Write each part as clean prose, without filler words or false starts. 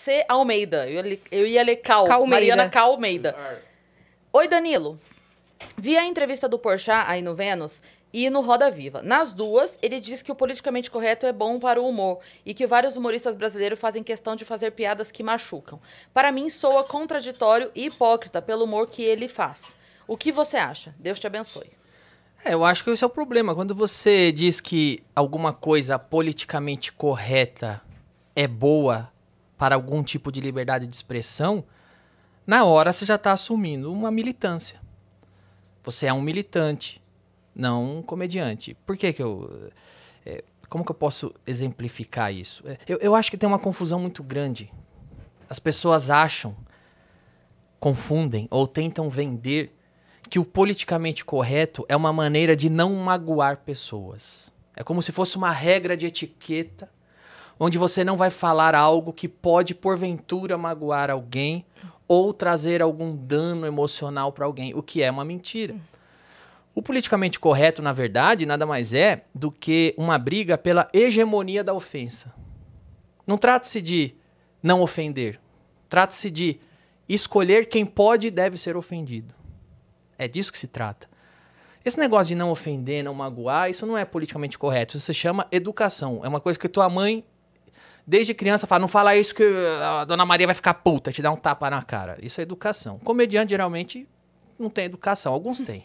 C. Almeida. Eu ia ler Cal. Mariana Cal Almeida. Oi, Danilo. Vi a entrevista do Porchat aí no Vênus e no Roda Viva. Nas duas, ele diz que o politicamente correto é bom para o humor e que vários humoristas brasileiros fazem questão de fazer piadas que machucam. Para mim, soa contraditório e hipócrita pelo humor que ele faz. O que você acha? Deus te abençoe. Eu acho que esse é o problema. Quando você diz que alguma coisa politicamente correta é boa para algum tipo de liberdade de expressão, na hora você já está assumindo uma militância. Você é um militante, não um comediante. Por que eu... como que eu posso exemplificar isso? Eu acho que tem uma confusão muito grande. As pessoas acham, confundem ou tentam vender que o politicamente correto é uma maneira de não magoar pessoas. É como se fosse uma regra de etiqueta, onde você não vai falar algo que pode, porventura, magoar alguém ou trazer algum dano emocional para alguém, o que é uma mentira. O politicamente correto, na verdade, nada mais é do que uma briga pela hegemonia da ofensa. Não trata-se de não ofender, trata-se de escolher quem pode e deve ser ofendido. É disso que se trata. Esse negócio de não ofender, não magoar, isso não é politicamente correto. Isso se chama educação. É uma coisa que tua mãe, desde criança, fala, não fala isso que a dona Maria vai ficar puta, te dá um tapa na cara. Isso é educação. Comediante, geralmente, não tem educação. Alguns têm.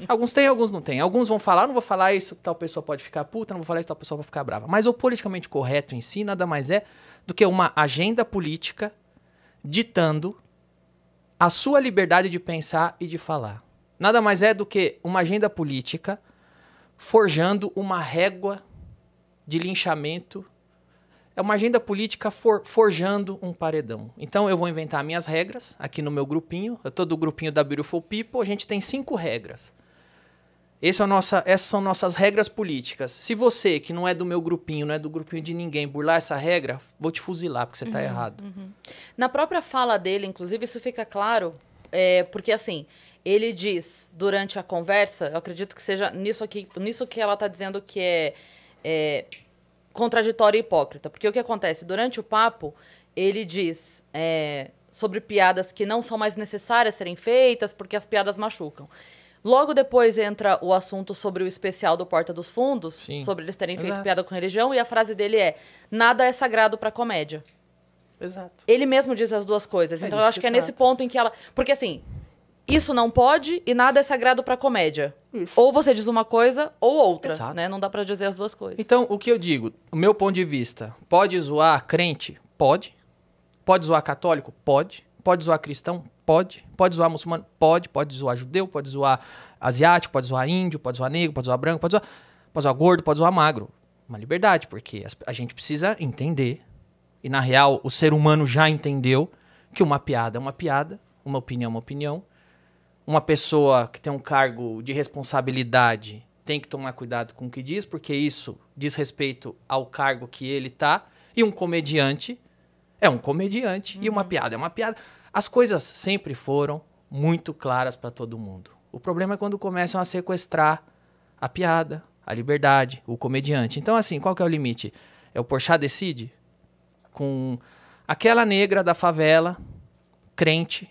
Alguns têm, alguns não têm. Alguns vão falar, não vou falar isso que tal pessoa pode ficar puta, não vou falar isso que tal pessoa vai ficar brava. Mas o politicamente correto em si nada mais é do que uma agenda política ditando a sua liberdade de pensar e de falar. Nada mais é do que uma agenda política forjando uma régua de linchamento. É uma agenda política forjando um paredão. Então eu vou inventar minhas regras aqui no meu grupinho. Eu tô do grupinho da Beautiful People, a gente tem 5 regras. Essas são nossas regras políticas. Se você, que não é do meu grupinho, não é do grupinho de ninguém, burlar essa regra, vou te fuzilar, porque você tá errado. Na própria fala dele, inclusive, isso fica claro, porque assim, ele diz durante a conversa, eu acredito que seja nisso que ela tá dizendo que é contraditório e hipócrita. Porque o que acontece? Durante o papo, ele diz sobre piadas que não são mais necessárias serem feitas porque as piadas machucam. Logo depois entra o assunto sobre o especial do Porta dos Fundos, sim, sobre eles terem feito piada com religião, e a frase dele é: nada é sagrado pra comédia. Exato. Ele mesmo diz as duas coisas. Então eu acho que é nesse ponto em que ela... Porque assim, isso não pode e nada é sagrado pra comédia. Isso. Ou você diz uma coisa ou outra. Exato. Né? Não dá pra dizer as duas coisas. Então, o que eu digo, o meu ponto de vista, pode zoar crente? Pode. Pode zoar católico? Pode. Pode zoar cristão? Pode. Pode zoar muçulmano? Pode. Pode zoar judeu? Pode zoar asiático? Pode zoar índio? Pode zoar negro? Pode zoar branco? Pode zoar gordo? Pode zoar magro. Uma liberdade, porque a gente precisa entender, e na real o ser humano já entendeu, que uma piada é uma piada, uma opinião é uma opinião. Uma pessoa que tem um cargo de responsabilidade tem que tomar cuidado com o que diz, porque isso diz respeito ao cargo que ele tá. E um comediante é um comediante, e uma piada é uma piada. As coisas sempre foram muito claras para todo mundo. O problema é quando começam a sequestrar a piada, a liberdade, o comediante. Então, assim, qual que é o limite? É o Porchat decide? Com aquela negra da favela, crente,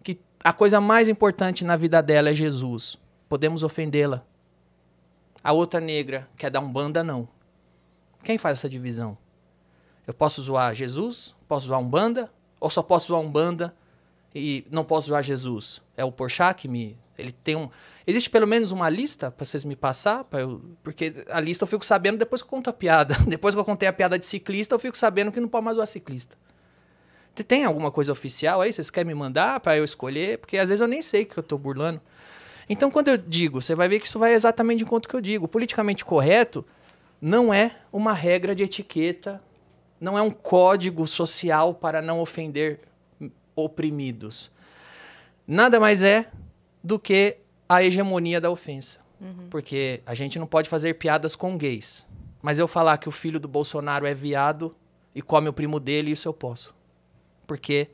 que a coisa mais importante na vida dela é Jesus. Podemos ofendê-la. A outra negra, que é da Umbanda, não. Quem faz essa divisão? Eu posso zoar Jesus? Posso zoar Umbanda? Ou só posso zoar Umbanda e não posso zoar Jesus? É o Porchat que me... Ele tem um... Existe pelo menos uma lista para vocês me passar? Porque a lista eu fico sabendo depois que eu conto a piada. Depois que eu contei a piada de ciclista, eu fico sabendo que não pode mais zoar ciclista. Tem alguma coisa oficial aí? Vocês querem me mandar para eu escolher? Porque às vezes eu nem sei que eu tô burlando. Então, quando eu digo, você vai ver que isso vai exatamente de encontro que eu digo. O politicamente correto não é uma regra de etiqueta, não é um código social para não ofender oprimidos. Nada mais é do que a hegemonia da ofensa. Porque a gente não pode fazer piadas com gays. Mas eu falar que o filho do Bolsonaro é viado e come o primo dele, isso eu posso. Porque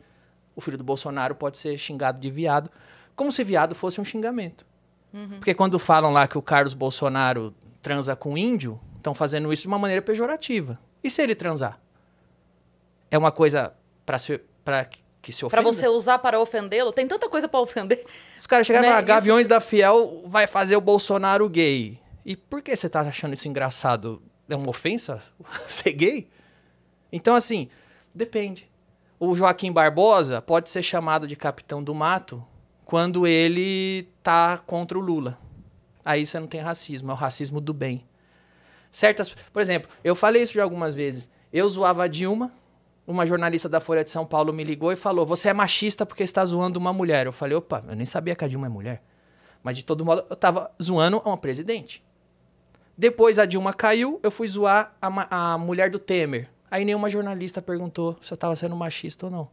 o filho do Bolsonaro pode ser xingado de viado, como se viado fosse um xingamento. Porque quando falam lá que o Carlos Bolsonaro transa com índio, estão fazendo isso de uma maneira pejorativa. E se ele transar? é uma coisa pra que se ofenda? Pra você usar para ofendê-lo? Tem tanta coisa pra ofender. Os caras chegaram e Né? falaram, Gaviões da Fiel vai fazer o Bolsonaro gay. E por que você tá achando isso engraçado? É uma ofensa ser gay? Então, assim, depende. O Joaquim Barbosa pode ser chamado de capitão do mato quando ele tá contra o Lula. Aí você não tem racismo, é o racismo do bem. Por exemplo, eu falei isso já algumas vezes. Eu zoava a Dilma, uma jornalista da Folha de São Paulo me ligou e falou, você é machista porque está zoando uma mulher. Eu falei, opa, eu nem sabia que a Dilma é mulher. Mas de todo modo, eu tava zoando uma presidente. Depois a Dilma caiu, eu fui zoar a mulher do Temer. Aí nenhuma jornalista perguntou se eu tava sendo machista ou não.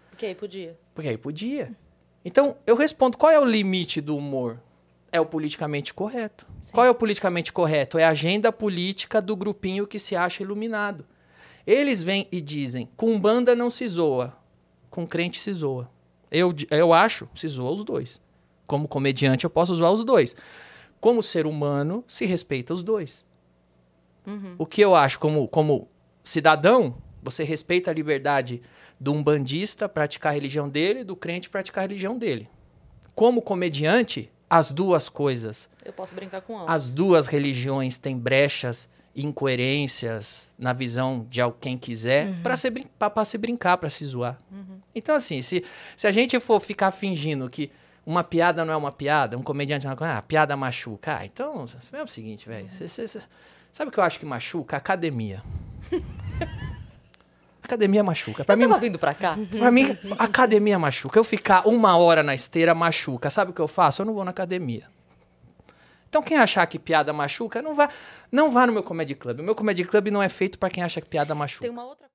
Porque aí podia. Porque aí podia. Então, eu respondo, qual é o limite do humor? É o politicamente correto. Sim. Qual é o politicamente correto? É a agenda política do grupinho que se acha iluminado. Eles vêm e dizem, com banda não se zoa, com crente se zoa. Eu acho, se zoa os dois. Como comediante eu posso zoar os dois. Como ser humano, se respeita os dois. Uhum. O que eu acho como cidadão, você respeita a liberdade do umbandista praticar a religião dele, do crente praticar a religião dele. Como comediante, as duas coisas. Eu posso brincar com ambos. As duas religiões têm brechas, incoerências na visão de quem quiser para se brincar, para se zoar. Uhum. Então, assim, se a gente for ficar fingindo que uma piada não é uma piada, um comediante não é uma coisa, piada machuca. Então, é o seguinte, velho. Sabe o que eu acho que machuca? Academia. Academia machuca. Eu tava vindo pra cá. Pra mim, academia machuca. Eu ficar 1 hora na esteira machuca. Sabe o que eu faço? Eu não vou na academia. Então, quem achar que piada machuca, não vá no meu Comedy Club. O meu Comedy Club não é feito pra quem acha que piada machuca. Tem uma outra